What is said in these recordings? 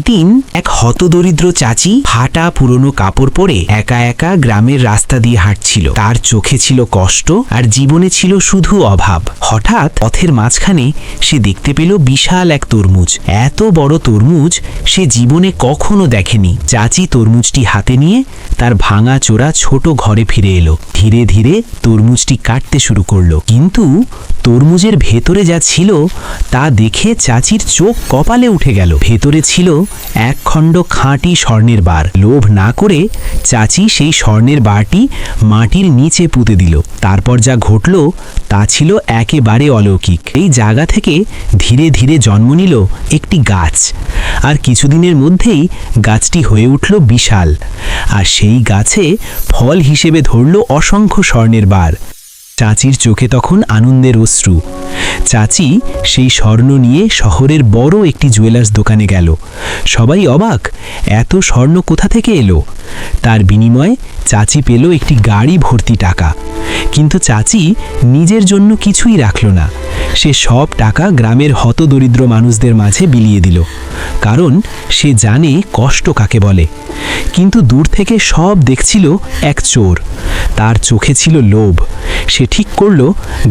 একদিন এক হতদরিদ্র চাচি ফাটা পুরনো কাপড় পরে একা একা গ্রামের রাস্তা দিয়ে হাঁটছিল। তার চোখে ছিল কষ্ট আর জীবনে ছিল শুধু অভাব। হঠাৎ পথের মাঝখানে সে দেখতে পেল বিশাল এক তরমুজ। এত বড় তরমুজ সে জীবনে কখনো দেখেনি। চাচি তরমুজটি হাতে নিয়ে তার ভাঙা চোরা ছোট ঘরে ফিরে এলো। ধীরে ধীরে তরমুজটি কাটতে শুরু করলো, কিন্তু তরমুজের ভেতরে যা ছিল তা দেখে চাচির চোখ কপালে উঠে গেল। ভেতরে ছিল এক খণ্ড খাঁটি স্বর্ণের বার। লোভ না করে চাচি সেই স্বর্ণের বারটি মাটির নিচে পুঁতে দিল। তারপর যা ঘটল তা ছিল একেবারে অলৌকিক। এই জায়গা থেকে ধীরে ধীরে জন্ম নিল একটি গাছ, আর কিছুদিনের মধ্যেই গাছটি হয়ে উঠল বিশাল। আর সেই গাছে ফল হিসেবে ধরল অসংখ্য স্বর্ণের বার। চাচির চোখে তখন আনন্দের অশ্রু। চাচি সেই স্বর্ণ নিয়ে শহরের বড় একটি জুয়েলার্স দোকানে গেল। সবাই অবাক, এত স্বর্ণ কোথা থেকে এলো? তার বিনিময়ে চাচি পেল একটি গাড়ি ভর্তি টাকা। কিন্তু চাচি নিজের জন্য কিছুই রাখল না। সে সব টাকা গ্রামের হতদরিদ্র মানুষদের মাঝে বিলিয়ে দিল, কারণ সে জানে কষ্ট কাকে বলে। কিন্তু দূর থেকে সব দেখছিল এক চোর। তার চোখে ছিল লোভ। সে ঠিক করল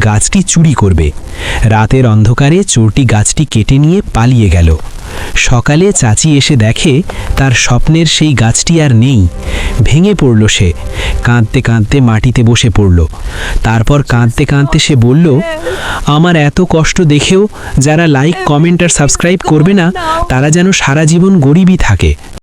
গাছটি চুরি করবে। রাতের অন্ধকারে চোরটি গাছটি কেটে নিয়ে পালিয়ে গেল। সকালে চাচি এসে দেখে তার স্বপ্নের সেই গাছটি আর নেই। ভেঙে পড়ল সে। কাঁদতে কাঁদতে মাটিতে বসে পড়ল। তারপর কাঁদতে কাঁদতে সে বলল, আমার এত কষ্ট দেখেও যারা লাইক, কমেন্ট আর সাবস্ক্রাইব করবে না, তারা যেন সারা জীবন গরিবই থাকে।